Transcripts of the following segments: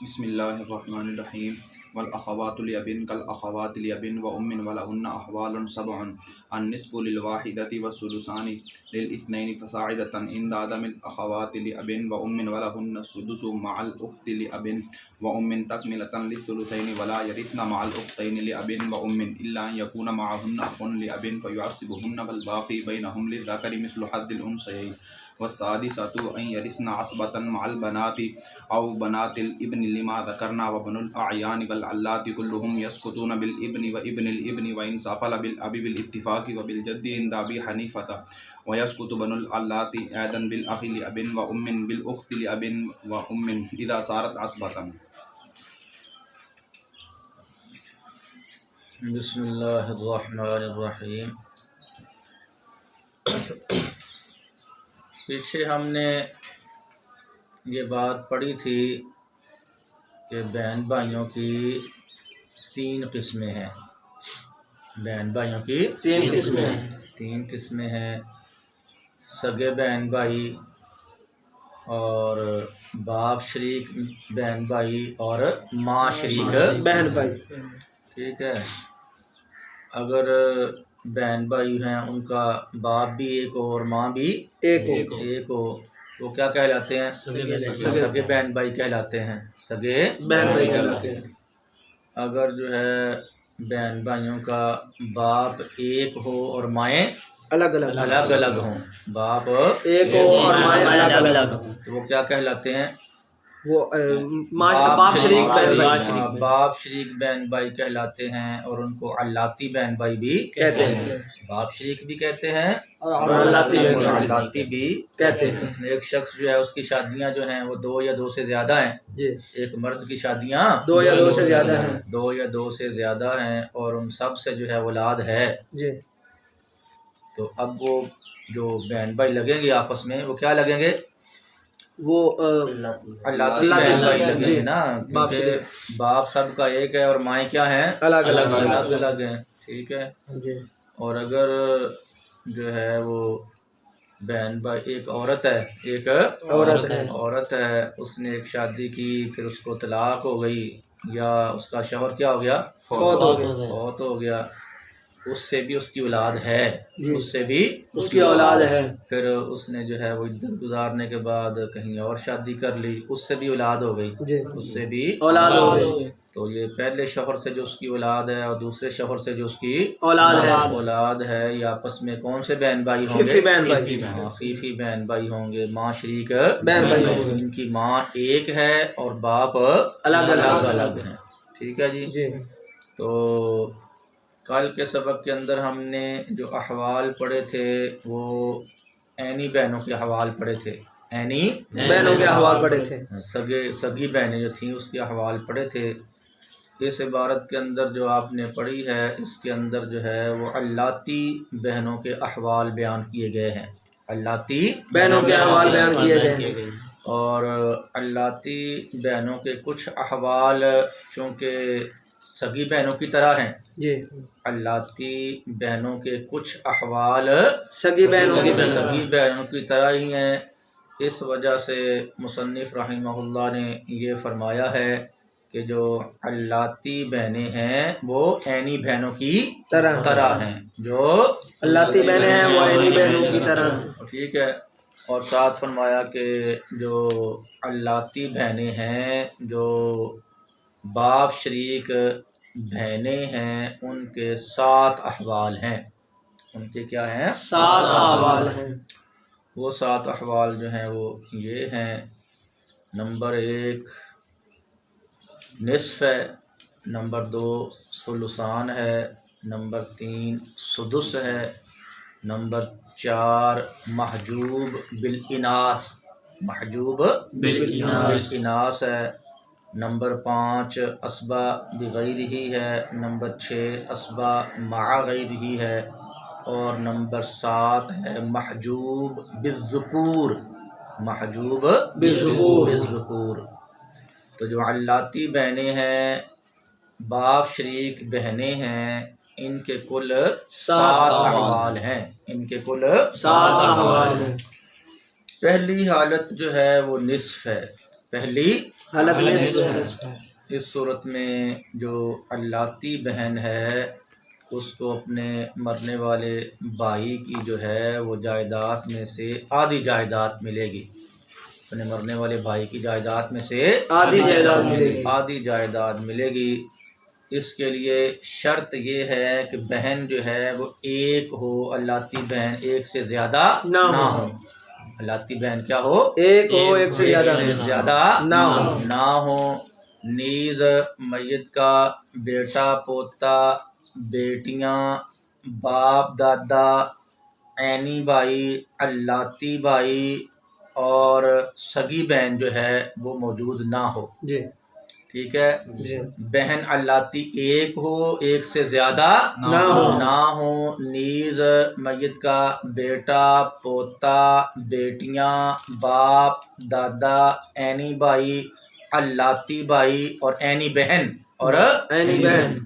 बिस्मिल्लाहिर्रहमानिर्रहीम वल अख़वातु लिअबिन कल अख़वाति लिअबिन व उम्मिन व लहुन्ना अख़वालुन सबअन अन्निस्फ़ु लिल वाहिदति व सुदुसानि लिल इस्नैनि फ़साइदतन इंदा अदमिल अख़वाति लिअबिन व उम्मिन व लहुन्ना सुदुसु मअल उख़्ति लिअबिन व उम्मिन तकमिलतन लिस्सुलुसैनि व ला यरिथ्ना मअल उख़्तैनि लिअबिन व उम्मिन इल्ला अन यकूना मअहुन्ना अख़ुन लिअबिन फ़युअस्सिबुहुन्ना वल बाक़ी बैनहुम लिज़्ज़करि मिस्लु हज़्ज़िल उन्सयैन वस्सादिसतु अन यरिस्ना असबतन मअल बनाति औ बनातिल इब्नि लिमा ज़करना व बनुल अअयानि वल अल्लाति कुल्लुहुम यस्कुतूना बिल इब्नि व इब्निल इब्नि व इन सफ़ल बिल अबी बिल इत्तिफ़ाक़ि व बिल जद्दि इंदा अबी हनीफ़ता व यस्कुतु बनुल अल्लाति ऐदन बिल अख़ि लिअबिन व उम्मिन बिल उख़्ति लिअबिन व उम्मिन इज़ा सारत असबतन। बिस्मिल्लाहिर्रहमानिर्रहीम। पीछे हमने ये बात पढ़ी थी कि बहन भाइयों की तीन किस्में हैं। बहन भाइयों की तीन किस्में हैं। सगे बहन भाई और बाप शरीक बहन भाई और माँ शरीक बहन भाई। ठीक है। अगर बहन भाई हैं उनका बाप भी एक हो और माँ भी एक हो वो क्या कहलाते हैं? सगे बहन भाई कहलाते हैं। सगे बहन भाई कहलाते हैं। अगर जो है बहन भाइयों का बाप एक हो और माएँ अलग अलग हों, बाप एक हो और माएँ अलग अलग हों, तो वो क्या कहलाते हैं? वो बाप शरीक बहन भाई कहलाते हैं और उनको अल्लाती बहन भाई भी कहते हैं। बाप शरीक भी कहते हैं और अल्लाती भी कहते हैं। इसमें एक शख्स जो है उसकी शादियां जो हैं वो दो या दो से ज्यादा हैं। एक मर्द की शादियां दो या दो से ज्यादा हैं और उन सब से जो है औलाद है। तो अब वो जो बहन भाई लगेंगे आपस में वो क्या लगेंगे? वो अल्लाती बहन भाई लगेंगे ना, क्योंकि बाप सबका एक है और माएँ क्या हैं? अलग अलग हैं। ठीक है। और अगर जो है वो बहन भाई एक औरत है उसने एक शादी की फिर उसको तलाक हो गई या उसका शौहर क्या हो गया? फौत हो गया, उससे भी उसकी औलाद है। फिर उसने जो है वो इद्दत गुजारने के बाद कहीं और शादी कर ली, उससे भी औलाद हो गई। तो ये पहले शौहर से जो उसकी औलाद है और दूसरे शौहर से जो उसकी औलाद है ये आपस में कौन से बहन भाई होंगे? फीफी बहन भाई होंगे। माँ शरीक बहन भाई होंगे। इनकी माँ एक है और बाप अलग हैं। ठीक है जी। तो कल के सबक के अंदर हमने जो अहवाल पढ़े थे वो ऐनी बहनों के अहवाल पढ़े थे। सगी बहनें जो थीं उसके अहवाल पढ़े थे। इस इबारत के अंदर जो आपने पढ़ी है इसके अंदर जो है वो अल्लाती बहनों के अहवाल बयान किए गए हैं। अल्लाती बहनों के अहवाल बयान किए गए और अल्लाती बहनों के कुछ अहवाल चूँकि सगी बहनों की तरह हैं, अल्लाती बहनों के कुछ अहवाल सगी बहनों की तरह ही हैं। इस वजह से मुसन्निफ़ रहमहुल्लाह ने ये फरमाया है कि जो अल्लाती बहनें हैं वो ऐनी बहनों की तरह हैं। जो अल्लाती बहनें हैं वो ऐनी बहनों की तरह। ठीक है। और साथ फरमाया कि जो अल्लाती बहनें हैं जो बाप शरीक बहनें हैं उनके 7 अहवाल हैं। उनके क्या हैं? 7 अहवाल हैं। वो 7 अहवाल जो हैं वो ये हैं। नंबर 1 निस्फ़ है, नंबर 2 सुलुसान है, नंबर 3 सुदुस है, नंबर 4 महजूब बिल इनास है, नंबर 5 असबा बिगैरिही है, नंबर 6 असबा मआ गैरिही है और नंबर 7 है महजूब बिज़्ज़ुकूर। तो जो अल्लाती बहनें हैं बाप शरीक बहनें हैं इनके कुल 7 अहवाल हैं। पहली हालत जो है वो निस्फ़ है। पहली हालत निस्फ। इस सूरत में जो अल्लाती बहन है उसको अपने मरने वाले भाई की जो है वो जायदाद में से आधी जायदाद मिलेगी। अपने मरने वाले भाई की जायदाद में से आधी जायदाद मिलेगी। आधी जायदाद मिलेगी। इसके लिए शर्त ये है कि बहन जो है वो एक हो, अल्लाती बहन एक से ज़्यादा ना हो। अल्लाती बहन क्या हो? एक हो, एक से ज़्यादा ना हो। नीज़ मैयत का बेटा पोता बेटियां बाप दादा ऐनी भाई अल्लाती भाई और सगी बहन जो है वो मौजूद ना हो। जी ठीक है जी। बहन अल्लाती एक हो, एक से ज़्यादा ना हो। नीज़ मैयत का बेटा पोता बेटियां बाप दादा ऐनी भाई अल्लाती भाई और ऐनी बहन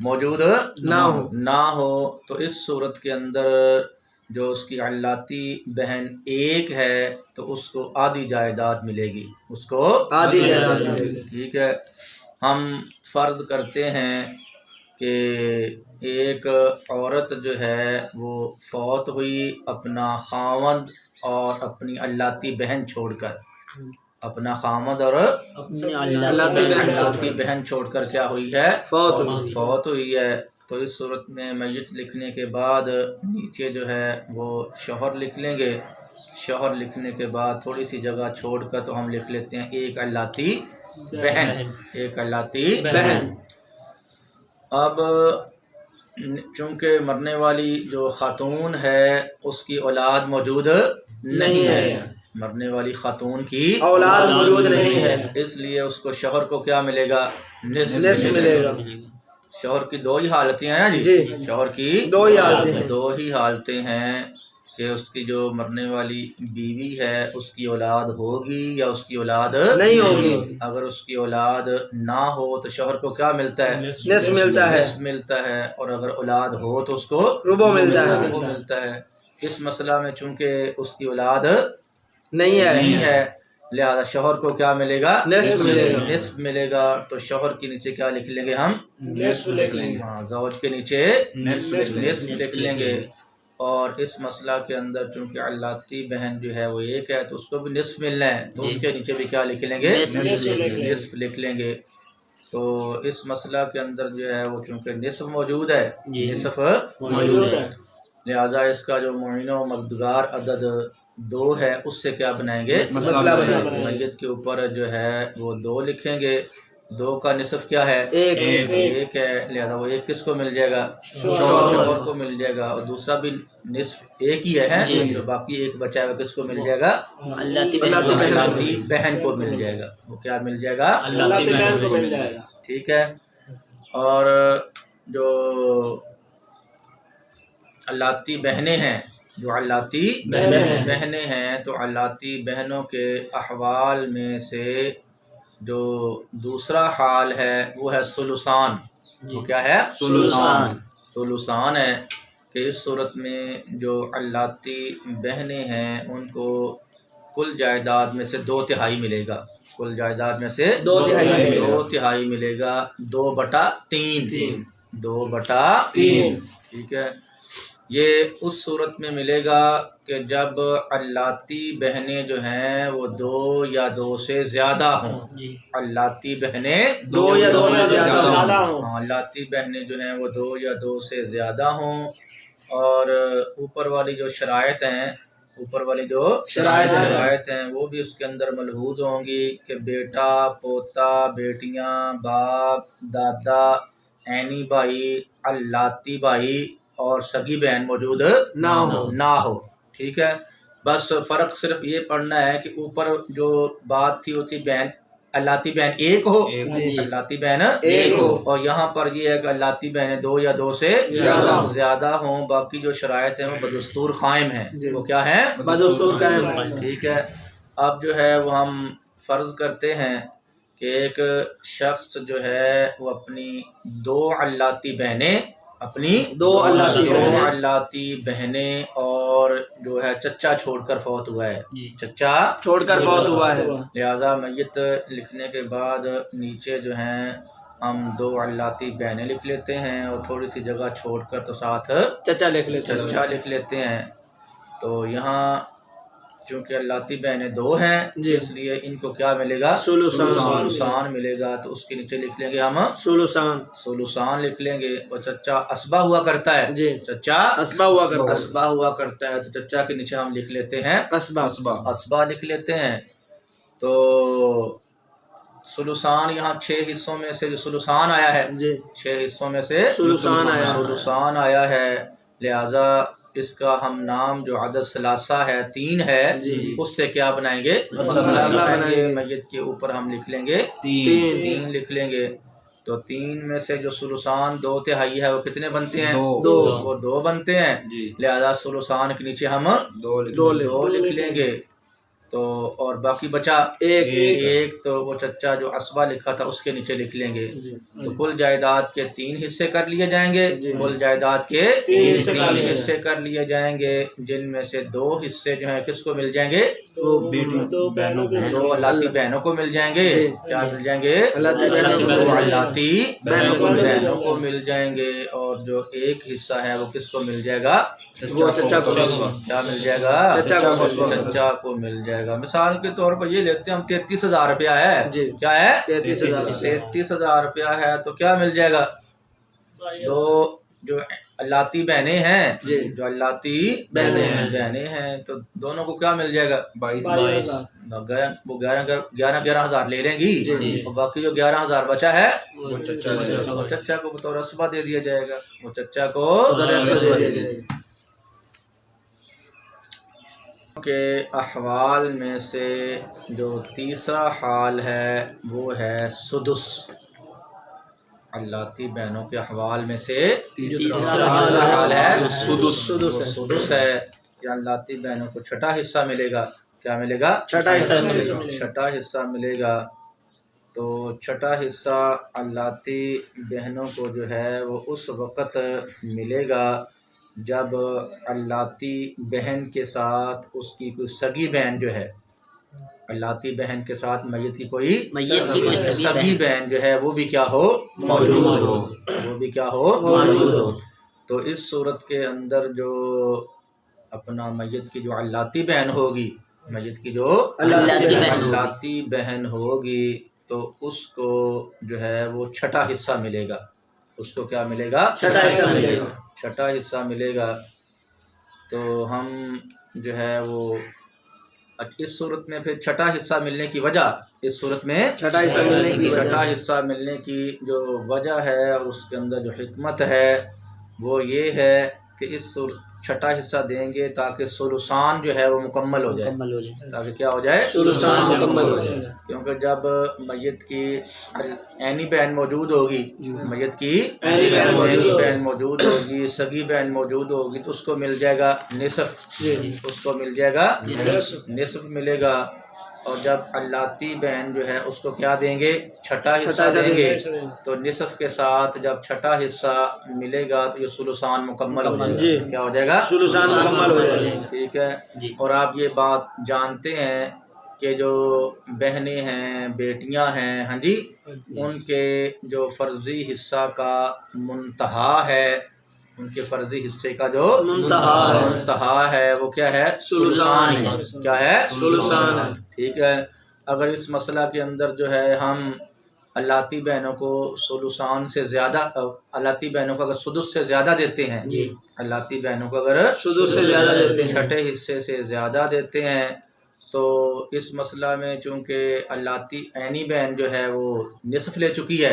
मौजूद ना हो। तो इस सूरत के अंदर जो उसकी अल्लाती बहन एक है तो उसको आधी जायदाद मिलेगी, उसको आधी जायदाद मिलेगी। ठीक है। हम फ़र्ज़ करते हैं कि एक औरत जो है वो फौत हुई अपना खामद और अपनी अल्लाती बहन छोड़कर, अपना खामद और अल्लाती बहन छोड़कर क्या हुई है? फौत हुई है। तो इस सूरत में मैयत लिखने के बाद नीचे जो है वो शौहर लिख लेंगे। शौहर लिखने के बाद थोड़ी सी जगह छोड़कर तो हम लिख लेते हैं एक अल्लाती बहन, एक अल्लाती बहन। अब चूँकि मरने वाली जो खातून है उसकी औलाद मौजूद नहीं है, मरने वाली खातून की औलाद मौजूद नहीं है, इसलिए उसको शौहर को क्या मिलेगा? निस्फ मिलेगा। शौहर की दो ही हालतें हैं ना जी। शौहर की दो ही हालतें हैं कि उसकी जो मरने वाली बीवी है उसकी औलाद होगी या उसकी औलाद नहीं होगी। अगर उसकी औलाद ना हो तो शौहर को क्या मिलता है? निस्फ मिलता है। और अगर औलाद हो तो उसको रुबो मिलता है। इस मसला में चूंकि उसकी औलाद नहीं है लिहाजा शौहर को क्या मिलेगा? निस्फ मिलेगा। तो शौहर के नीचे क्या लिख लेंगे हम? निस्फ लिख लेंगे। हाँ, ज़ौज के नीचे निस्फ लिख लेंगे। और इस मसला के अंदर चूँकि अल्लाती बहन जो है वो एक है तो उसको भी निस्फ मिलना है तो उसके नीचे भी क्या लिख लेंगे? निस्फ लिख लेंगे। तो इस मसला के अंदर जो है वो चूँकि निस्फ मौजूद है, निस्फ मौजूद है, लिहाजा इसका जो मुईन व मददगार अदद 2 है उससे क्या बनाएंगे? मैयत के ऊपर जो है वो 2 लिखेंगे। 2 का निसफ क्या है? एक है, लिहाजा वो एक किसको मिल जाएगा? शौहर को मिल जाएगा। और दूसरा भी निसफ एक ही है तो बाकी एक बचा हुआ किसको मिल जाएगा? अल्लाती बहन को मिल जाएगा। वो क्या मिल जाएगा? अल्लाती बहन को मिल जाएगा। ठीक है। और जो अल्लाती बहनें हैं, जो अल्लाती बहनें हैं तो अल्लाती बहनों के अहवाल में से जो दूसरा हाल है वो है सुलुसान। वो क्या है? सुलुसान है कि इस सूरत में जो अल्लाती बहनें हैं उनको कुल जायदाद में से 2/3 मिलेगा। कुल जायदाद में से 2/3 मिलेगा। 2/3 2/3। ठीक है। ये उस सूरत में मिलेगा कि जब अल्लाती बहनें जो हैं वो 2 या 2 से ज़्यादा हों। अल्लाती बहनें 2 या 2 से ज़्यादा हों। हाँ, अल्लाती बहनें जो हैं वो 2 या 2 से ज़्यादा हों। और ऊपर वाली जो शराइत हैं, ऊपर वाली जो शराइत हैं वो भी उसके अंदर मलहूज होंगी कि बेटा पोता बेटियां बाप दादा ऐनी भाई अल्लाती भाई और सगी बहन मौजूद ना हो। ठीक है। बस फ़र्क सिर्फ ये पढ़ना है कि ऊपर जो बात थी वो थी बहन अल्लाती बहन एक हो, अल्लाती बहन एक हो, और यहाँ पर ये है कि अल्लाती बहनें 2 या 2 से ज़्यादा हों। बाकी जो शराइत हैं वो बदस्तूर कायम हैं। वो क्या है? बदस्तूर कायम। ठीक है। अब जो है वो हम फ़र्ज़ करते हैं कि एक शख्स जो है वो अपनी 2 अल्लाती बहनें अपनी दो अल्लाती बहनें और जो है चच्चा छोड़कर फौत हुआ है, चच्चा छोड़कर फौत हुआ है। लिहाजा मैयत लिखने के बाद नीचे जो हैं हम दो अल्लाती बहनें लिख लेते हैं और थोड़ी सी जगह छोड़कर तो साथ चचा लिख लेते हैं। चच्चा लिख लेते हैं। तो यहाँ चूँकि अल्लाती बहनें दो हैं जी। इसलिए इनको क्या मिलेगा? सुलुसान मिलेगा। तो उसके नीचे लिख लेंगे हम सुलुसान लिख लेंगे। और चच्चा असबा हुआ करता है जी, चच्चा असबा हुआ करता है तो चच्चा के नीचे हम लिख लेते हैं असबा। असबा लिख लेते हैं। तो सुलुसान यहाँ 6 हिस्सों में से जो सुलुसान आया है जी, 6 हिस्सों में से सुलुसान आया है। लिहाजा इसका हम नाम जो अदद सलासा है 3 है उससे क्या बनाएंगे? बनाएंगे। मैयत के ऊपर हम लिख लेंगे 3 लिख लेंगे। तो 3 में से जो सुलुसान 2/3 है वो कितने बनते हैं? वो 2 बनते हैं। लिहाजा सुलुसान के नीचे हम 2 लिख लेंगे। तो और बाकी बचा एक तो वो चच्चा जो असबा लिखा था उसके नीचे लिख लेंगे। तो कुल जायदाद के 3 हिस्से कर लिए जाएंगे। कुल जायदाद के 3 हिस्से कर लिए जाएंगे जिनमें से 2 हिस्से जो हैं किसको मिल जाएंगे? दो अल्लाती बहनों को मिल जाएंगे। क्या मिल जाएंगे? दो अल्लाती बहनों को मिल जाएंगे। और जो एक हिस्सा है वो किसको मिल जाएगा? वो चचा को। क्या मिल जाएगा? चचा को मिल जाएगा। मिसाल के तौर पर ये लेते हैं हम 33,000 रुपया है। क्या है? 33,000 रुपया है। तो क्या मिल जाएगा? दो जो अल्लाती बहनें हैं, जो अल्लाती बहनें हैं तो दोनों को क्या मिल जाएगा? 22। वो 11,000 ले लेंगी और बाकी जो 11,000 बचा है वो चच्चा को बतौर असबा दे दिया जाएगा। वो चच्चा को के अहवाल में से जो तीसरा हाल है वो है सुदुस। अल्लाती बहनों के अहवाल में से तीसरा हाल है सुदुस है कि अल्लाती बहनों को छठा हिस्सा मिलेगा। क्या मिलेगा? छठा हिस्सा मिलेगा। तो छठा हिस्सा अल्लाती बहनों को जो है वो उस वक़्त मिलेगा जब अल्लाती बहन के साथ उसकी कोई सगी बहन जो है, अल्लाती बहन के साथ मैयत की कोई सगी बहन जो है वो भी क्या हो? मौजूद हो। वो भी क्या हो? मौजूद हो। तो इस सूरत के अंदर जो अपना मैयत की जो अल्लाती बहन होगी, मैयत की जो अल्लाती बहन होगी तो उसको जो है वो छठा हिस्सा मिलेगा। उसको क्या मिलेगा? छठा हिस्सा मिलेगा। तो हम जो है वो इस सूरत में फिर छठा हिस्सा मिलने की वजह, इस सूरत में छठा हिस्सा मिलने की जो वजह है और उसके अंदर जो हिकमत है वो ये है कि इस छठा हिस्सा देंगे ताकि सुलुसान जो है वो मुकम्मल हो जाए। ताकि क्या हो जाए? सुलुसान मुकम्मल हो जाए। क्योंकि जब मैयत की ऐनी बहन मौजूद होगी, मैयत की ऐनी बहन मौजूद होगी, सगी बहन मौजूद होगी तो उसको मिल जाएगा निसफ। उसको मिल जाएगा निसफ मिलेगा। और जब अल्लाती बहन जो है उसको क्या देंगे? छठा हिस्सा देंगे। तो निसफ के साथ जब छठा हिस्सा मिलेगा तो ये सुलुसान मुकम्मल हो जाएगा। क्या हो जाएगा? सुलुसान मुकम्मल हो जाएगा। ठीक है। और आप ये बात जानते हैं कि जो बहनें हैं, बेटियां हैं, हाँ जी, उनके जो फ़र्ज़ी हिस्सा का मुंतहा है, उनके फ़र्ज़ी हिस्से का जो मुंतहा है वो क्या है? सुलुसान है। क्या है? सुलुसान है। ठीक है। अगर इस मसला के अंदर जो है हम अल्लाती बहनों को सुलुसान से ज़्यादा, अल्लाती बहनों को अगर सुदुस से ज़्यादा देते हैं, अल्लाती बहनों को अगर सुदुस से ज़्यादा देते हैं, छठे हिस्से से ज़्यादा देते हैं, तो इस मसला में चूँकि अल्लाती ऐनी बहन जो है वो निसफ ले चुकी है,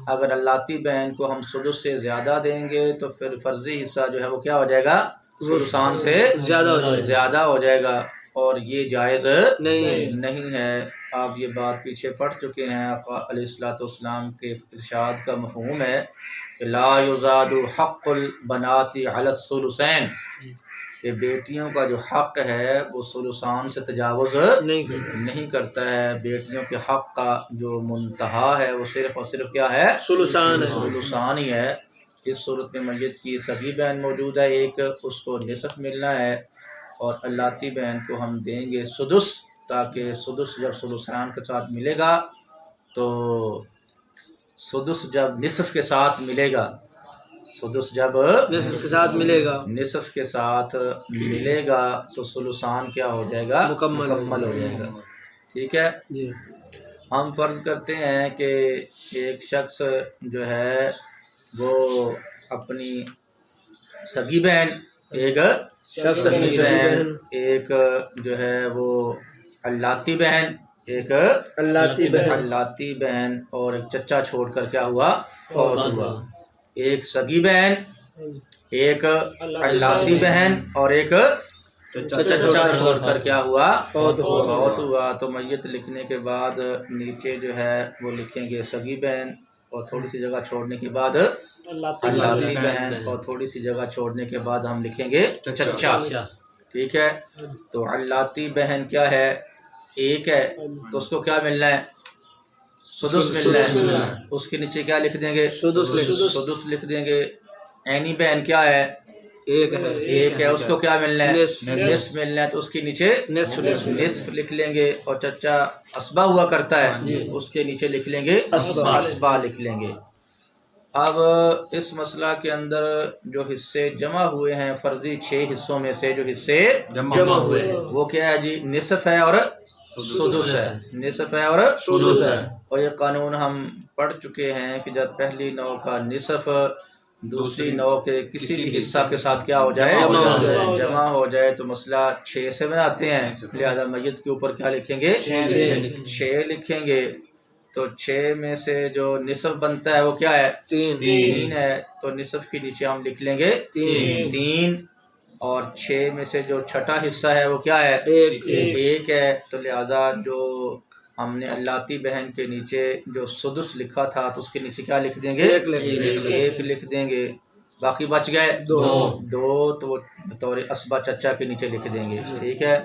अगर अल्लाती बहन को हम सुदुस से ज़्यादा देंगे तो फिर फ़र्ज़ी हिस्सा जो है वो क्या हो जाएगा? सुलुसान से ज़्यादा हो जाएगा। और ये जायज़ नहीं है। आप ये बात पीछे पढ़ चुके हैं। आका अलैहिस्सलाम के इरशाद का मफ़हूम है कि ला युज़ादु हक़्क़ुल बनाती अला सुलुसैन, कि बेटियों का जो हक़ है वो सुलुसान से तजावुज़ नहीं करता है। बेटियों के हक़ का जो मुंतहा है वो सिर्फ़ और सिर्फ क्या है? सुलुसान ही है। इस सूरत में मैयत की सगी बहन मौजूद है एक, उसको निसफ मिलना है, और अल्लाती बहन को हम देंगे सुदुस, ताकि सुदुस जब सुलुसान के साथ मिलेगा तो सुदुस जब निसफ के साथ मिलेगा, सुदुस जब निसफ के साथ मिलेगा, निसफ के साथ मिलेगा तो सुलुसान क्या हो जाएगा, मुकम्मल हो जाएगा। ठीक है जी। हम फर्ज करते हैं कि एक शख्स जो है वो अपनी सगी बहन, एक सगी बहन, एक जो है वो अल्लाती बहन, एक अल्लाती बहन और एक चचा छोड़कर क्या हुआ, फौत हुआ। एक सगी बहन, एक अल्लाती बहन और एक चचा छोड़कर क्या हुआ, फौत हुआ। तो मैयत लिखने के बाद नीचे जो है वो लिखेंगे सगी बहन, और थोड़ी सी जगह छोड़ने के बाद अल्लाती बहन, और थोड़ी सी जगह छोड़ने के बाद हम लिखेंगे चचा। ठीक है, तो अल्लाती बहन क्या है, एक है, तो उसको क्या मिलना है, सुदुस मिलना है। उसके नीचे क्या लिख देंगे, सुदुस लिख देंगे। ऐनी बहन क्या है, एक है, उसको क्या मिलना है, निस्फ मिलना है, तो उसके नीचे निस्फ लिख लेंगे। और चचा असबा हुआ करता है, उसके नीचे लिख लेंगे असबा लिख लेंगे। अब इस मसला के अंदर जो हिस्से जमा हुए हैं फर्जी 6 हिस्सों में से जो हिस्से जमा हुए हैं वो क्या है जी, निसफ है और सुदुस है, निसफ है और सुदुस है। और ये कानून हम पढ़ चुके हैं कि जब पहली नौ का निसफ दूसरी नौ के किसी भी हिस्सा के साथ क्या हो जाए, जमा हो जाए, तो मसला 6 से बनाते हैं। लिहाजा मैयत के ऊपर क्या लिखेंगे, 6 लिखेंगे। तो 6 में से जो निसफ बनता है वो क्या है, 3 है, तो निसफ के नीचे हम लिख लेंगे 3। और 6 में से जो छठा हिस्सा है वो क्या है, 1 है। तो लिहाजा जो हमने अल्लाती बहन के नीचे जो सुदुस लिखा था तो उसके नीचे क्या लिख देंगे, 1 लिख देंगे। बाकी बच गए 2, तो वो बतौर असबा चचा के नीचे लिख देंगे। ठीक है,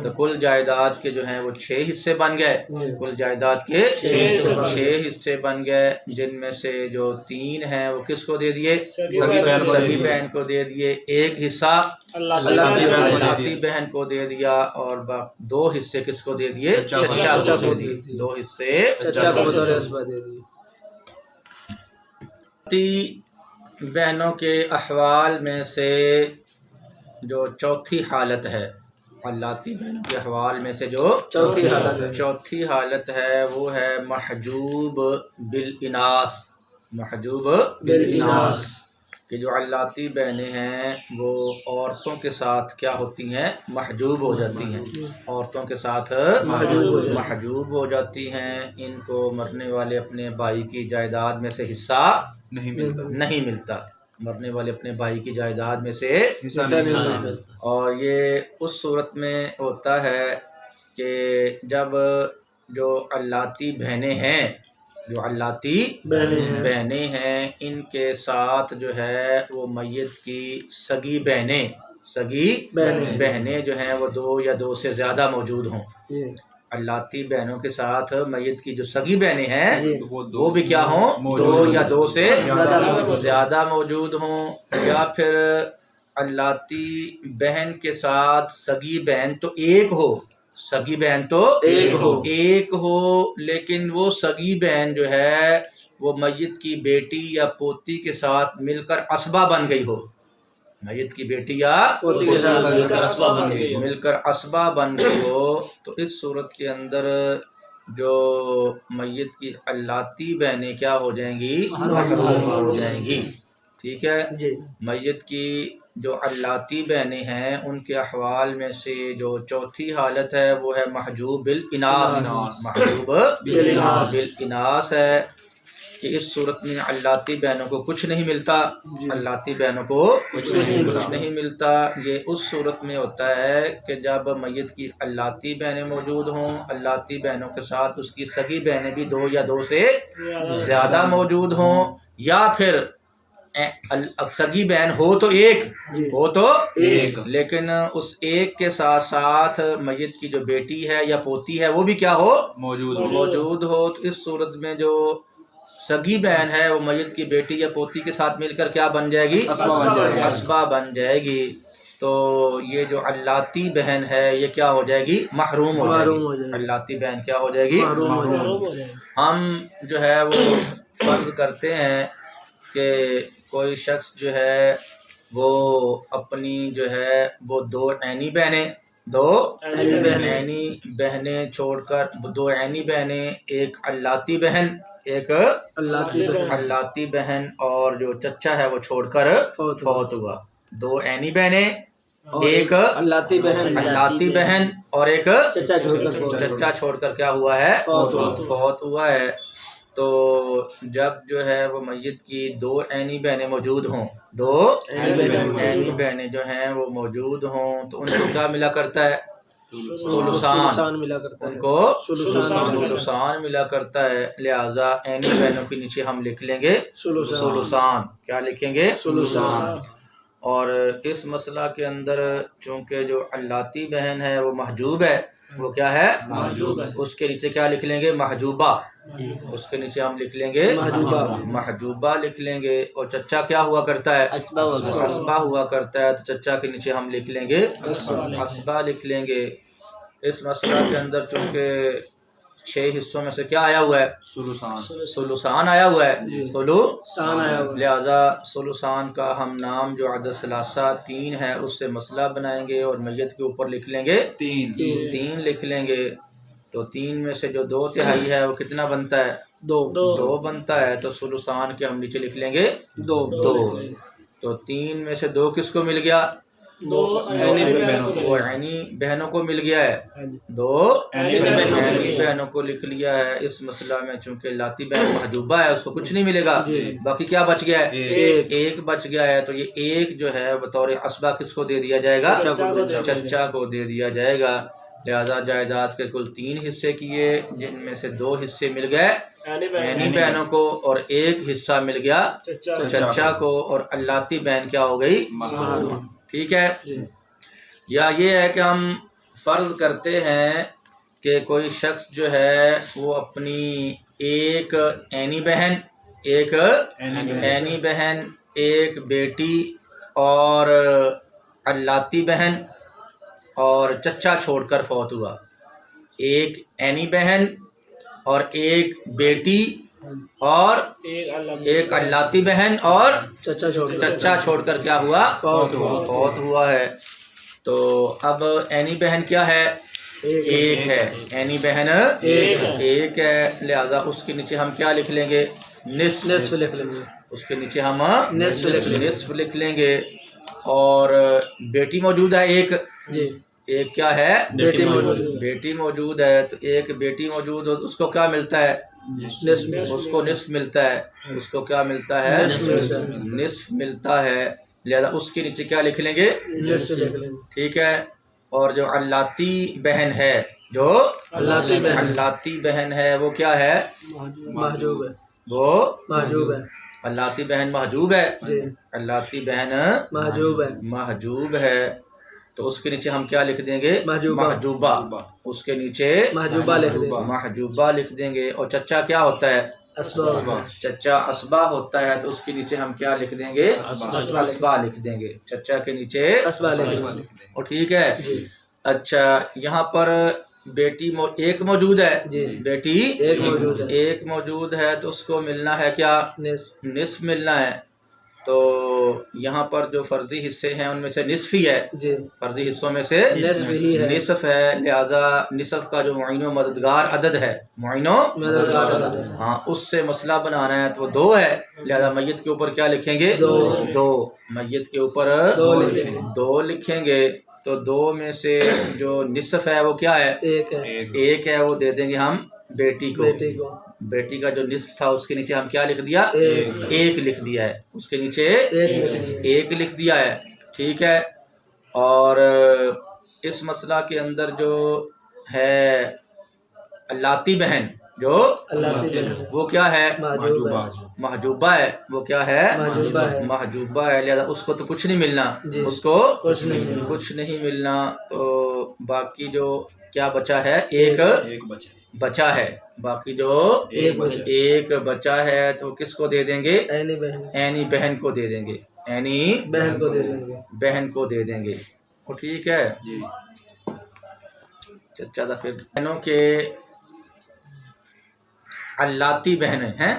तो कुल जायदाद के जो हैं वो 6 हिस्से बन गए, कुल जायदाद के 6 हिस्से बन गए, जिनमें से जो 3 हैं वो किसको दे दिए, सगी बहन को दे दिए। 1 हिस्सा अल्लाती बहन को दे दिया, और 2 हिस्से किसको दे दिए, चचा को दे दिए। 2 हिस्से चचा को दे दिए। बहनों के अहवाल में से जो चौथी हालत है, अल्लाती बहनों के अहवाल में से जो चौथी हालत है वो है महजूब बिल इनास। महजूब बिल इनास कि जो अल्लाती बहनें हैं वो औरतों के साथ क्या होती हैं, महजूब हो जाती हैं, औरतों के साथ महजूब हो जाती हैं। इनको मरने वाले अपने भाई की जायदाद में से हिस्सा नहीं मिलता, मरने वाले अपने भाई की जायदाद में से हिस्सा नहीं मिलता। और ये उस सूरत में होता है कि जब जो अल्लाती बहनें हैं, जो अल्लाती बहनें हैं, इनके साथ जो है वो मैयत की सगी बहनें जो हैं वो 2 या 2 से ज़्यादा मौजूद हों। अल्लाती बहनों के साथ मैयत की जो सगी बहनें हैं वो भी क्या हों, 2 या 2 से ज़्यादा मौजूद हों। या फिर अल्लाती बहन के साथ सगी बहन तो एक हो, सगी बहन तो एक हो, लेकिन वो सगी बहन जो है वो मैयत की बेटी या पोती के साथ मिलकर असबा बन गई हो, मैयत की बेटी या पोती के साथ मिलकर असबा बन गई हो। तो इस सूरत के अंदर जो मैयत की अल्लाती बहनें क्या हो जाएंगी, हो जाएंगी। ठीक है, मैयत की जो अल्लाती बहनें हैं उनके अहवाल में से जो चौथी हालत है वो है महजूब बिल इनास। महजूब बिल इनास है कि इस सूरत में अल्लाती बहनों को कुछ नहीं मिलता, अल्लाती बहनों को कुछ नहीं मिलता। ये उस सूरत में होता है कि जब मैयत की अल्लाती बहनें मौजूद हों, अल्लाती बहनों के साथ उसकी सगी बहनें भी 2 या 2 से ज़्यादा मौजूद हों, या फिर अब सगी बहन हो तो एक, लेकिन उस एक के साथ साथ मैयत की जो बेटी है या पोती है वो भी क्या हो, मौजूद हो। तो इस सूरत में जो सगी बहन है वो मय्यत की बेटी या पोती के साथ मिलकर क्या बन जाएगी? अस्बा बन जाएगी। अस्बा बन जाएगी। तो ये जो अल्लाती बहन है ये क्या हो जाएगी? महरूम हो जाएगी। अल्लाती बहन क्या हो जाएगी? हम जो है वो फर्ज करते हैं कि कोई शख्स जो है वो अपनी जो है वो दो ऐनी बहनें छोड़कर, दो ऐनी बहनें, एक अल्लाती बहन, एक अल्लाती बहन और जो चच्चा है वो छोड़कर फौत हुआ। दो ऐनी बहनें, एक अल्लाती बहन और एक चच्चा छोड़कर क्या हुआ है? फौत हुआ है। तो जब जो है वो मय्यत की दो ऐनी बहनें मौजूद हों, दो ऐनी बहनें जो हैं वो मौजूद हों, तो उनको क्या मिला करता है? सुलुसान मिला करता है। उनको सुलुसान मिला करता है। लिहाजा ऐनी बहनों के नीचे हम लिख लेंगे सुलुसान। क्या लिखेंगे? सुलुसान। और इस मसला के अंदर चूंकि जो अल्लाती बहन है वो महजूब है, वो क्या है? महजूब है। उसके नीचे क्या लिख लेंगे? महजूबा। उसके नीचे हम लिख लेंगे महजूबा लिख लेंगे। और चच्चा क्या हुआ करता है? अस्बा हुआ करता है, तो चच्चा के नीचे हम लिख लेंगे अस्बा लिख लेंगे। इस मसला के अंदर चूँकि 6 हिस्सों में से क्या आया हुआ है? सुलुसान आया हुआ है। सुलुसान आया हुआ है। लिहाजा सुलुसान का हम नाम जो अदद सलासा 3 है उससे मसला बनाएंगे और मय्यत के ऊपर लिख लेंगे 3 लिख लेंगे। तो 3 में से जो 2/3 है वो कितना बनता है? 2 बनता है। तो सुलुसान के हम नीचे लिख लेंगे 2। तो 3 में से 2 किसको मिल गया? दो ऐनी बहनों को मिल गया है। 2 ऐनी बहनों को लिख लिया है। इस मसला में चूंकि लाती बहन महजूबा है उसको कुछ नहीं मिलेगा, बाकी क्या बच गया है? एक बच गया है। तो ये एक जो है बतौर अस्बा किसको दे दिया जाएगा? चच्चा को दे दिया जाएगा। लिहाजा जायदाद के कुल 3 हिस्से किए, जिनमें से 2 हिस्से मिल गए ऐनी बहनों को और 1 हिस्सा मिल गया चच्चा को, और अल्लाती बहन क्या हो गई? ठीक है। या ये है कि हम फ़र्ज़ करते हैं कि कोई शख्स जो है वो अपनी एक ऐनी बहन, एक बेटी और अल्लाती बहन और चच्चा छोड़कर फौत हुआ। एक ऐनी बहन और एक बेटी और एक अल्लाती बहन और चच्चा छोड़कर क्या हुआ? फौत हुआ है। तो अब ऐनी बहन क्या है? एक है। ऐनी बहन एक है। लिहाजा उसके नीचे हम क्या लिख लेंगे? निस्फ लिख लेंगे। उसके नीचे हम निस्फ लिख लेंगे। और बेटी मौजूद है एक क्या है? बेटी मौजूद है। तो एक बेटी मौजूद हो, उसको क्या मिलता है? उसको निस्फ मिलता है। उसको क्या मिलता है? निस्फ मिलता है। लिहाजा उसके नीचे क्या लिख लेंगे? ठीक है। और जो अल्लाती बहन है, अल्लाती बहन है वो क्या है? महजूब है। वो महजूब है। अल्लाती बहन महजूब है। अल्लाती बहन महजूब है। तो उसके नीचे हम क्या लिख देंगे? महजूबा। उसके नीचे महजूबा लिख देंगे। और चच्चा क्या होता है? चच्चा अस्बा होता है। तो उसके नीचे हम क्या लिख देंगे? अस्बा लिख देंगे। चच्चा के नीचे अस्बा लिख देंगे। और ठीक है। अच्छा, यहाँ पर बेटी एक मौजूद है, बेटी एक मौजूद है। तो उसको मिलना है क्या? निस्फ मिलना है। तो यहाँ पर जो फर्जी हिस्से हैं उनमें से निस्फ ही है। फर्जी हिस्सों में से निस्फ है। लिहाजा निस्फ का जो मुइनो मददगार अदद है, हाँ, उससे मसला बनाना है। तो वो 2 है। लिहाजा मैयत के ऊपर क्या लिखेंगे? 2। मैयत के ऊपर 2 लिखेंगे। तो 2 में से जो निस्फ है वो क्या है? एक है। वो दे देंगे हम बेटी को। बेटी का जो निस्फ था उसके नीचे हम क्या लिख दिया? एक लिख दिया है। उसके नीचे एक लिख दिया है। ठीक है। और इस मसला के अंदर जो है अल्लाती बहन, वो क्या है? महजूबा है। वो क्या है? महजूबा है। लिहाजा उसको तो कुछ नहीं मिलना, उसको कुछ नहीं मिलना। तो बाकी जो क्या बचा है? एक बचा है। बाकी जो एक बचा है तो किसको दे देंगे? ऐनी बहन को दे देंगे। ऐनी बहन को दे देंगे। बहन को दे देंगे। वो ठीक है जी। चचा फिर बहनों के अल्लाती बहनें हैं।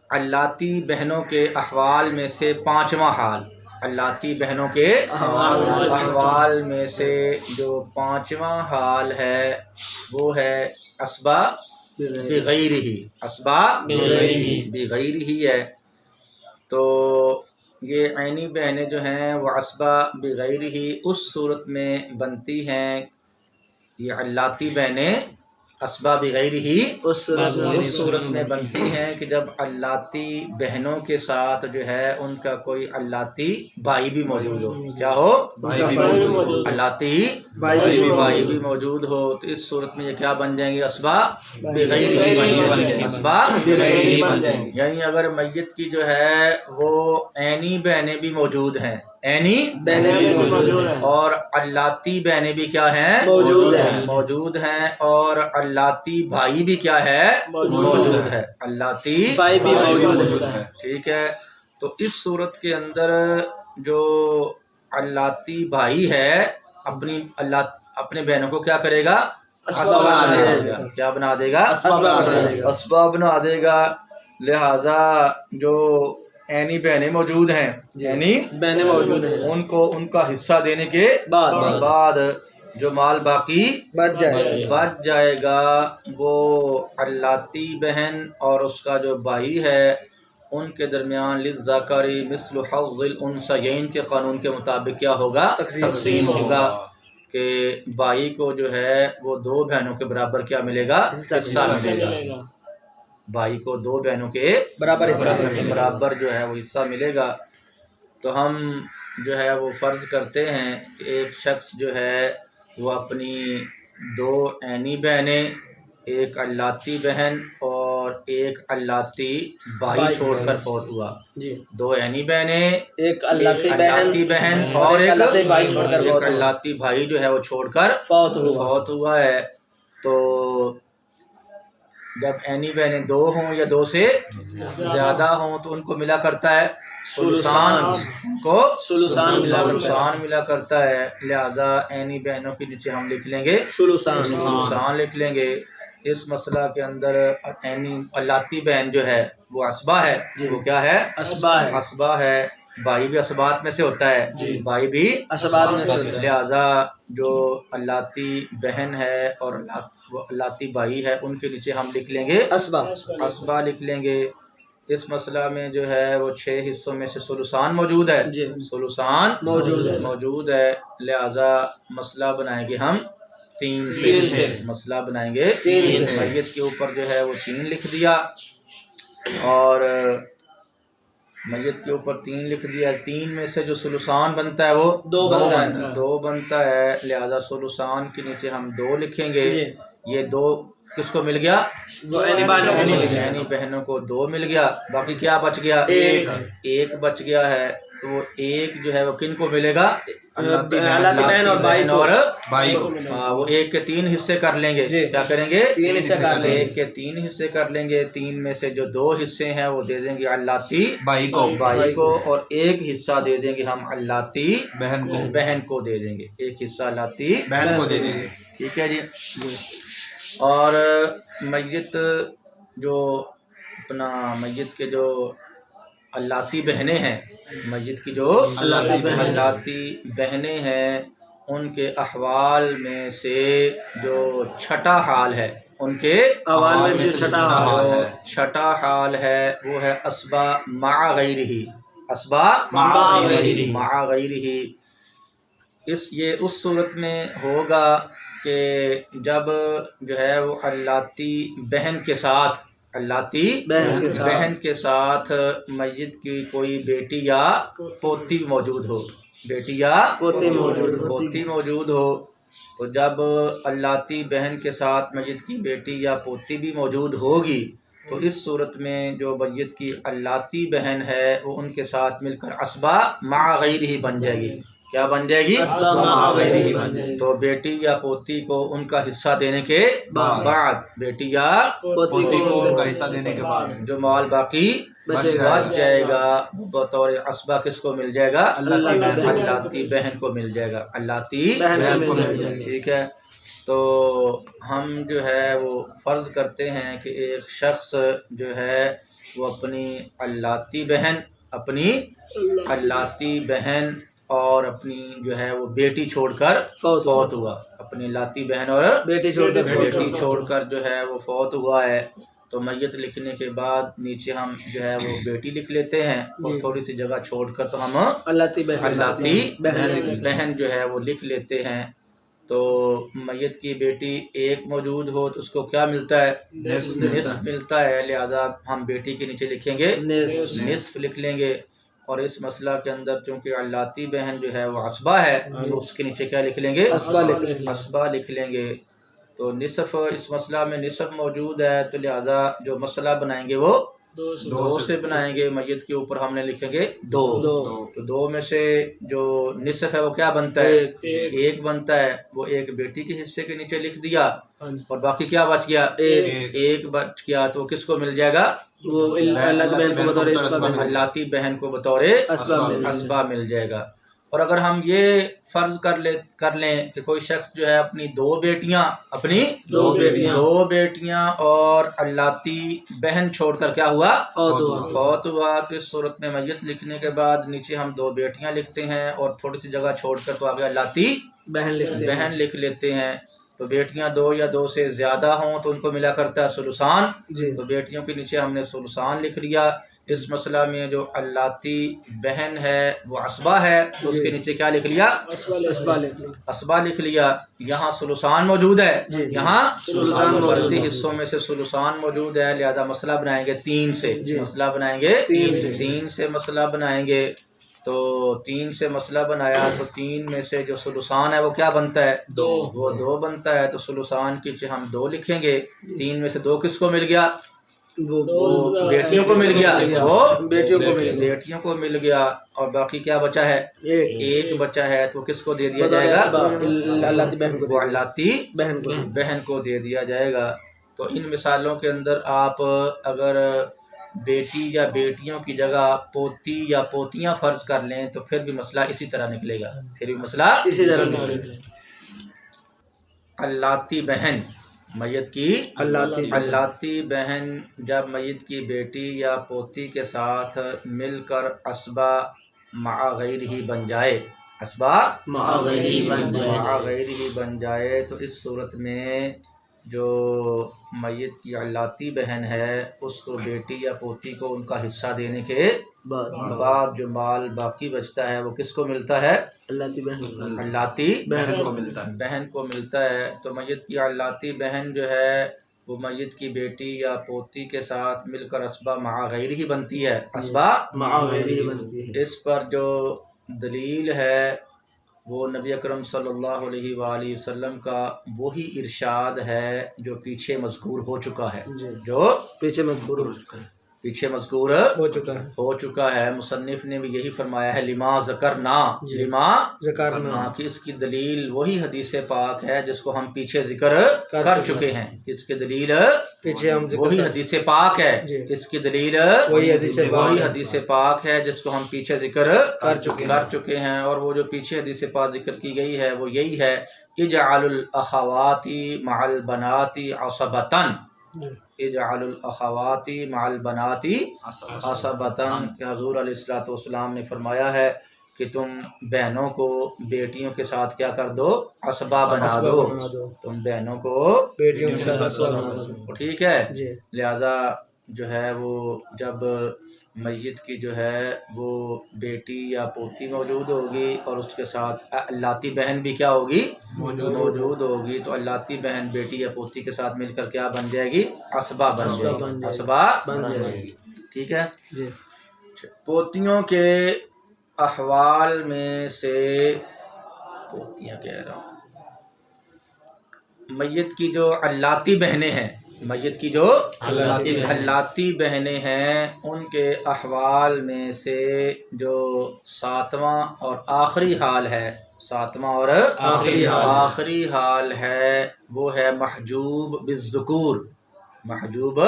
अल्लाती बहनों के अहवाल में से पांचवा हाल, अल्लाती बहनों के अहवाल में से जो पांचवा हाल है वो है अस्बा बिगैरिही। अस्बा बिगैरिही है। तो ये ऐनी बहनें जो हैं वो अस्बा बिगैरिही उस सूरत में बनती हैं। ये अल्लाती बहनें अस्बा बिगैरिही उस सूरत में बनती हैं कि जब अल्लाती बहनों के साथ जो है उनका कोई अल्लाती भाई भी मौजूद हो। क्या हो? भाई भी मौजूद हो। अल्लाती भाई भी मौजूद हो। तो इस सूरत में ये क्या बन जाएंगे? अस्बा बिगैरिही। अस्बा बिगैरिही बन जाएंगे। यानी अगर मैयत की जो है वो ऐनी बहनें भी मौजूद हैं, ऐनी बहनें भी मौजूद हैं और अल्लाती बहनें भी क्या हैं? मौजूद हैं और अल्लाती भाई भी क्या है? मौजूद है। अल्लाती भाई भी मौजूद है। ठीक है। तो इस सूरत के अंदर जो अल्लाती भाई है अपने बहनों को क्या करेगा? अस्बा बना देगा। क्या बना देगा? अस्बा बना देगा। लिहाजा जो ऐनी बहनें मौजूद हैं, यानी बहनें मौजूद हैं, उनको उनका हिस्सा देने के बाद जो माल बाकी बच जाएगा वो अल्लाती बहन और उसका जो भाई है उनके दरमियान लिज़्ज़करी मिस्लु हज़्ज़िल उन्सयैन के कानून के मुताबिक क्या होगा? तक़सीम होगा कि भाई को जो है वो दो बहनों के बराबर क्या मिलेगा? हिस्सा मिलेगा। भाई को दो बहनों के बराबर जो है वो हिस्सा मिलेगा। तो हम जो है वो फ़र्ज़ करते हैं कि एक शख्स जो है वो अपनी दो ऐनी बहनें, एक अल्लाती बहन और एक अल्लाती भाई छोड़कर फौत हुआ। दो ऐनी बहनें, एक अल्लाती बहन और एक अल्लाती भाई जो है वो छोड़कर फौत हुआ है। तो जब ऐनी बहनें दो हों या दो से ज़्यादा हों तो उनको मिला करता है सुलुसान मिला करता है। लिहाजा ऐनी बहनों के नीचे हम लिख लेंगे सुलुसान लिख लेंगे। इस मसला के अंदर ऐनी अल्लाती बहन जो है वो अस्बा है। वो क्या है? अस्बा है। भाई भी असबात में से होता है, भाई भी असबात में से होता है। लिहाजा जो अल्लाती बहन है और वो अल्लाती भाई है उनके नीचे हम लिख लेंगे अस्बा लिख लेंगे। इस मसला में जो है वो 6 हिस्सों में से सुलुसान मौजूद है। सुलुसान मौजूद है। लिहाजा मसला बनाएंगे हम 3 से। मसला बनाएंगे 3 से। मैयत के ऊपर जो है वो 3 लिख दिया और मैयत के ऊपर 3 लिख दिया। 3 में से जो सुलुसान बनता है वो 2 बनता है। लिहाजा सुलुसान के नीचे हम 2 लिखेंगे। ये 2 किसको मिल गया? ऐनी बहनों को 2 मिल गया। बाकी क्या बच गया? एक बच गया है। तो एक जो है वो किन को मिलेगा? अल्लाती बहन और भाई को। वो 1 के 3 हिस्से कर लेंगे। क्या करेंगे? 1 के 3 हिस्से कर लेंगे। 3 में से जो 2 हिस्से हैं वो दे देंगे अल्लाती भाई को और 1 हिस्सा दे देंगे हम अल्लाती बहन को दे देंगे। 1 हिस्सा अल्लाती बहन को दे देंगे। ठीक है जी। और मैयत जो मैयत के जो अल्लाती बहनें हैं, मैयत की जो अल्लाती बहनें हैं उनके अहवाल में से जो छठा हाल है, उनके अहवाल में से छठा हाल है वो है अस्बा मा गैरिही। अस्बा मा गैरिही। ये उस सूरत में होगा कि जब जो है वो अल्लाती बहन के साथ मैयत की कोई बेटी या पोती मौजूद हो। बेटी या पोती मौजूद हो। तो जब अल्लाती बहन के साथ मैयत की बेटी या पोती भी मौजूद होगी तो इस सूरत में जो मैयत की अल्लाती बहन है वो उनके साथ मिलकर अस्बा मा गैरिही बन जाएगी। क्या बन जाएगी? अस्बा मा'a गैरिही बन जाएगी। तो बेटी या पोती को उनका हिस्सा देने के बाद, बेटी या पोती को उनका हिस्सा देने के बाद जो माल बाकी बच बच जाएगा बतौर अस्बा किसको मिल जाएगा? अल्लाती अल्लाती बहन को मिल जाएगा। अल्लाती बहन को मिल मिल जाएगी। ठीक है। तो हम जो है वो फ़र्ज़ करते हैं कि एक शख्स जो है वो अपनी अल्लाती बहन और अपनी जो है वो बेटी छोड़कर फौत हुआ। अपनी लाती बहन और बेटी छोड़कर जो है वो फौत हुआ है। तो मैयत लिखने के बाद नीचे हम जो है वो बेटी लिख लेते हैं और थोड़ी सी जगह छोड़कर तो हम अल्लाती बहन जो है वो लिख लेते हैं। तो मैयत की बेटी एक मौजूद हो तो उसको क्या मिलता है? निस्फ मिलता है। लिहाजा हम बेटी के नीचे लिखेंगे निस्फ लिख लेंगे। और इस मसला के अंदर चूँकि अल्लाती बहन जो है वो अस्बा है तो उसके नीचे क्या लिख लेंगे? अस्बा लिख लेंगे। तो निसफ़ इस मसला में निसफ़ मौजूद है तो लिहाजा जो मसला बनाएंगे वो दो से बनाएंगे। मैयत के ऊपर हमने लिखेंगे दो। तो दो में से जो निसफ़ है वो क्या बनता है? एक बनता है। वो एक बेटी के हिस्से के नीचे लिख दिया और बाकी क्या बच गया? एक बच गया। तो किसको मिल जाएगा? वो अल्लाती बहन को बतौर अस्बा मिल जाएगा। और अगर हम ये फ़र्ज़ कर लें कि कोई शख्स जो है अपनी दो बेटियां और अल्लाती बहन छोड़कर क्या हुआ? फौत हुआ। तो इस सूरत में मैयत लिखने के बाद नीचे हम दो बेटियां लिखते हैं और थोड़ी सी जगह छोड़कर तो आगे अल्लाती बहन लिख लेते हैं। तो बेटियां दो या दो से ज़्यादा हों तो उनको मिला करता है सुलुसान। तो बेटियों के नीचे हमने सुलुसान लिख लिया। इस मसला में जो अल्लाती बहन है वो अस्बा है तो उसके नीचे क्या लिख लिया? अस्बा लिख लिया। यहाँ सुलुसान मौजूद है, यहाँ फर्जी हिस्सों में से सुलुसान मौजूद है। लिहाजा मसला बनाएंगे तीन से। तीन से मसला बनाएंगे। तो तीन से मसला बनाया तो तीन में से जो सुलुसान है वो क्या बनता है? वो दो बनता है। तो सुलुसान के नीचे हम दो लिखेंगे। तीन में से दो किसको मिल गया? वो बेटियों को मिल गया। वो बेटियों को मिल गया। और बाकी क्या बचा है? एक बचा है। तो किसको दे दिया जाएगा? अल्लाती बहन को दे दिया जाएगा। तो इन मिसालों के अंदर आप अगर बेटी या बेटियों की जगह पोती या पोतियां फ़र्ज कर लें तो फिर भी मसला इसी तरह निकलेगा। अल्लाती बहन मैयत की अल्लाती बहन जब मैयत की बेटी या पोती के साथ मिलकर अस्बा मा'a गैरिही बन जाए, अस्बा मा'a गैरिही बन जाए तो इस सूरत में जो मैयत की अल्लाती बहन है उसको बेटी या पोती को उनका हिस्सा देने के बाद जो माल बाकी बचता है वो किसको मिलता है? अल्लाती बहन को मिलता है। तो मैयत की अल्लाती बहन जो है वो मैयत की बेटी या पोती के साथ मिलकर अस्बा मा'a गैरिही बनती है। इस पर जो दलील है वो नबी अकरम सल्लल्लाहु अलैहि वसल्लम का वही इरशाद है जो पीछे मज़कूर हो चुका है। पीछे मज़कूर हो चुका है। मुसन्निफ ने भी यही फरमाया है लिमा ज़करना कि इसकी दलील वही हदीस पाक है जिसको हम पीछे जिक्र कर चुके हैं। इसकी दलील पीछे हम वही हदीस पाक है। इसकी दलील वही हदीस पाक है जिसको हम पीछे जिक्र कर चुके हैं। और वो जो पीछे हदीस पाक जिक्र की गई है वो यही है इजअलुल अख़वाती मअल बनाती असबतन। इजअलुल अख़वाती मअल बनाती असबतन। हुज़ूर अलैहिस्सलातु वस्सलाम ने फरमाया है कि तुम बहनों को बेटियों के साथ क्या कर दो? असबा बना दो। तुम बहनों को बेटियों के साथ असबा बना दो। ठीक है। लिहाजा जो है वो जब मैयत की जो है वो बेटी या पोती मौजूद होगी और उसके साथ अल्लाती बहन भी क्या होगी? मौजूद होगी। तो अल्लाती बहन बेटी या पोती के साथ मिलकर क्या बन जाएगी? अस्बा बन जाएगी। ठीक है। पोतियों के अहवाल में से पोतियाँ कह रहा हूँ, मैयत की जो अल्लाती बहनें हैं मय्यत की जो हल्लाती बहनें हैं उनके अहवाल में से जो सातवां और आखिरी हाल है, सातवां और आखिरी हाल है वो है महजूब बिज़्ज़ुकूर, महजूब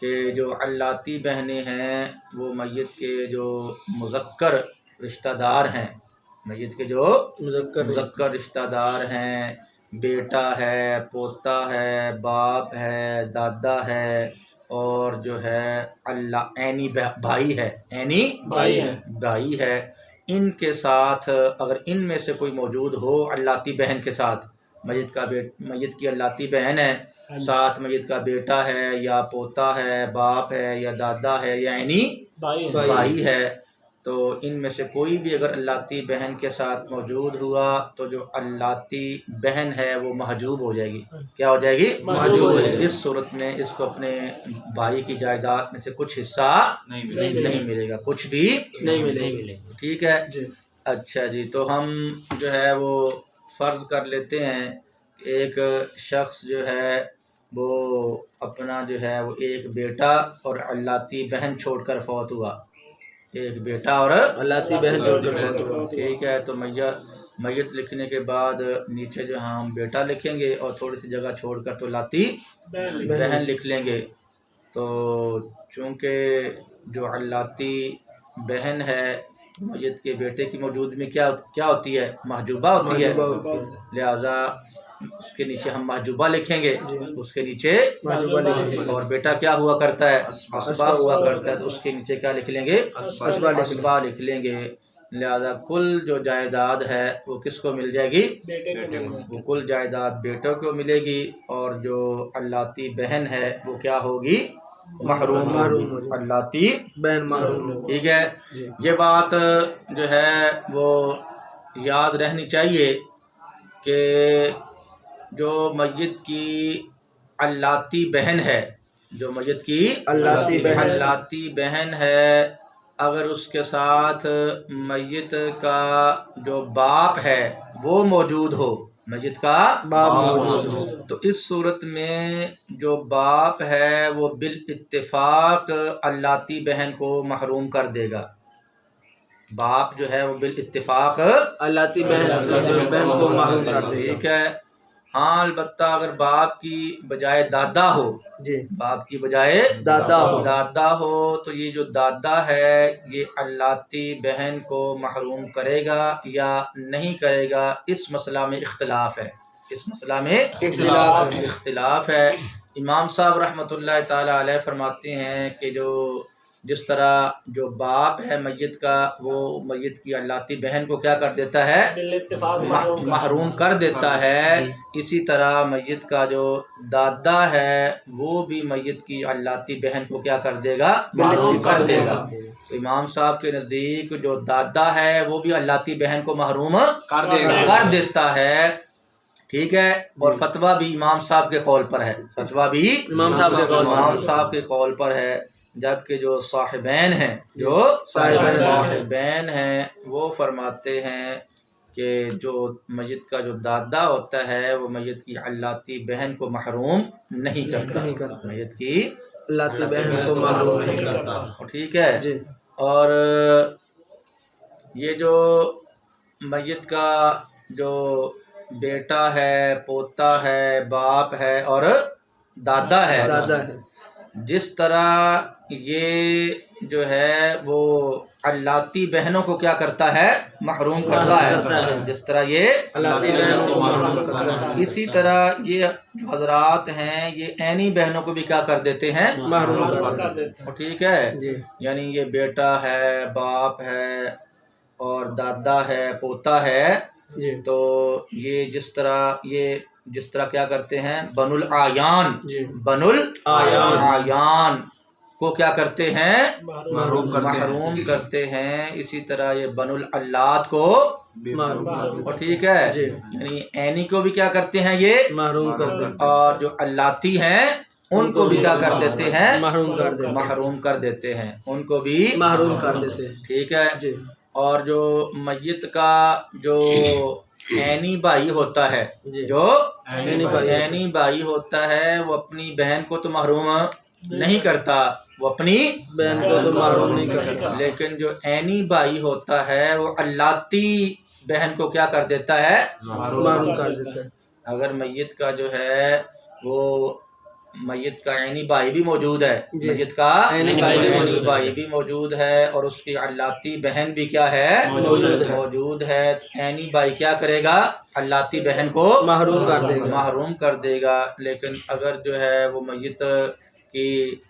के जो हल्लाती बहनें हैं वो मय्यत के जो मुज़क्कर रिश्तेदार हैं, मय्यत के जो मुज़क्कर रिश्तेदार हैं, बेटा है, पोता है, बाप है, दादा है और जो है अल्लाह ऐनी भाई है, ऐनी भाई है, इनके साथ अगर इनमें से कोई मौजूद हो अल्लाती बहन के साथ, मय्यत की अल्लाती बहन है, साथ मय्यत का बेटा है या पोता है, बाप है या दादा है या ऐनी भाई है, तो इनमें से कोई भी अगर अल्लाती बहन के साथ मौजूद हुआ तो जो अल्लाती बहन है वो महजूब हो जाएगी। क्या हो जाएगी? महजूब हो जाएगी। इस सूरत में इसको अपने भाई की जायदाद में से कुछ हिस्सा नहीं मिलेगा, कुछ भी नहीं मिलेगा। ठीक है जी। अच्छा जी, तो हम जो है वो फ़र्ज़ कर लेते हैं एक शख्स जो है वो अपना जो है वो एक बेटा और अल्लाती बहन छोड़कर फौत हुआ, एक बेटा और अल्लाती बहन छोड़कर। ठीक है, तो मय्यत लिखने के बाद नीचे जो हम बेटा लिखेंगे और थोड़ी सी जगह छोड़कर तो लाती बहन लिख लेंगे। तो चूँकि जो अल्लाती बहन है मय्यत के बेटे की मौजूद में क्या होती है? महजूबा होती है, लिहाजा उसके नीचे हम महजूबा लिखेंगे, उसके नीचे और बेटा क्या हुआ करता है? अस्बा हुआ करता है, तो उसके नीचे क्या लिख लेंगे? अस्बा लिख लेंगे। लिहाजा कुल जो जायदाद है वो किसको मिल जाएगी? बेटे को। वो कुल जायदाद बेटों को मिलेगी और जो अल्लाती बहन है वो क्या होगी? महरूम, अल्लाती बहन महरूम। ठीक है, ये बात जो है वो याद रहनी चाहिए कि जो मय्यत की अल्लाती बहन है, जो मय्यत की अल्लाती बहन है, अगर उसके साथ मय्यत का जो बाप है वो मौजूद हो, मय्यत का बाप मौजूद हो, तो इस सूरत में जो बाप है वो बिल इत्तिफाक अल्लाती बहन को महरूम कर देगा। बाप जो है वो बिल इत्तिफाक अल्लाती बहन को महरूम कर देगा। ठीक है, हाँ अलबत्ता अगर बाप की बजाय दादा हो जी, बाप की बजाय दादा हो तो ये जो दादा है ये अल्लाती बहन को महरूम करेगा या नहीं करेगा, इस मसला में इख्तिलाफ है, इस मसला में इख्तिलाफ है। इमाम साहब रहमतुल्लाह ताला अलैह फरमाते हैं कि जो जिस तरह जो बाप है मय्यत का वो मय्यत की अल्लाती बहन को क्या कर देता है? महरूम कर देता है, इसी तरह मय्यत का जो दादा है वो भी मय्यत की अल्लाती बहन को क्या कर देगा? महरूम कर देगा। तो इमाम साहब के नज़दीक जो दादा है वो भी अल्लाती बहन को महरूम कर देता है। ठीक है, और फतवा भी इमाम साहब के कौल पर है, फतवा भी इमाम साहब के कौल पर है, जबकि जो साहिबैन हैं, जो साहिबैन हैं वो फरमाते हैं कि जो मय्यत का जो दादा होता है वो मय्यत की अल्लाती बहन को महरूम नहीं करता, मय्यत की अल्लाती बहन को महरूम नहीं करता। ठीक है जी। और ये जो मय्यत का जो बेटा है, पोता है, बाप है और दादा है, जिस तरह ये जो है वो अल्लाती बहनों को क्या करता है? महरूम करता है, जिस तरह ये अल्लाती बहनों को महरूम करता है, इसी तरह ये जो हजरात हैं ये ऐनी बहनों को भी क्या कर देते हैं? महरूम कर देते हैं। ठीक है, यानी ये बेटा है, बाप है और दादा है, पोता है, तो ये जिस तरह क्या करते हैं? बनुल आयान को क्या करते हैं? महरूम करते हैं। इसी तरह ये बनुल अल्लात को और ठीक है, यानी ऐनी को भी क्या करते हैं? ये महरूम करते हैं, और जो अल्लाती हैं उनको भी क्या कर देते हैं? महरूम कर देते हैं, उनको भी महरूम कर देते हैं। ठीक है, और जो मय्यत का जो ऐनी भाई होता है, जो ऐनी भाई होता है वो अपनी बहन को तो महरूम नहीं करता, वो अपनी बहन को तो मालूम नहीं करता। लेकिन जो ऐनी भाई होता है वो अल्लाती बहन को क्या कर देता है, मालूम कर देता है। अगर मैयत का जो है वो मैयत का ऐनी भाई भी मौजूद है, जी। मैयत का ऐनी भाई भी मौजूद है और उसकी अल्लाती बहन भी क्या है, मौजूद है। तो ऐनी भाई क्या करेगा, अल्लाती बहन को महरूम कर देगा। लेकिन अगर जो है वो मैयत की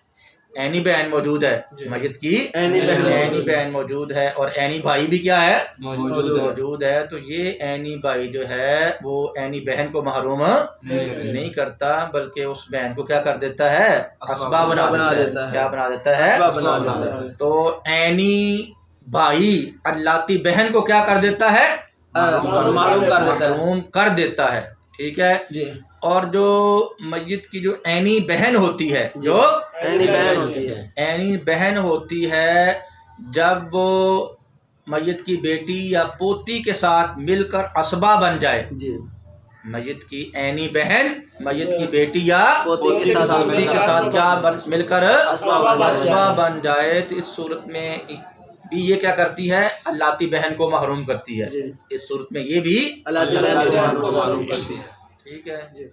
ऐनी बहन मौजूद है, मैयत की ऐनी बहन मौजूद है और ऐनी भाई भी क्या है, मौजूद है, तो ये ऐनी भाई जो है वो ऐनी बहन को महरूम नहीं करता, बल्कि उस बहन को क्या कर देता है, असबाब बना देता है। क्या बना देता है? तो ऐनी भाई अल्लाती बहन को क्या कर देता है, महरूम कर देता है। ठीक है जी। और जो मैयत की जो ऐनी बहन होती है, जो ऐनी बहन होती है, जब वो मैयत की बेटी या पोती के साथ मिलकर असबा बन जाए, जी। मैयत की ऐनी बहन मैयत की बेटी या पोती के साथ क्या मिलकर असबा बन जाए, तो इस सूरत में भी ये क्या करती है, अल्लाती बहन को महरूम करती है। जी। इस सूरत में ये भी अल्लाती बहन को मालूम करती है। ठीक है जी।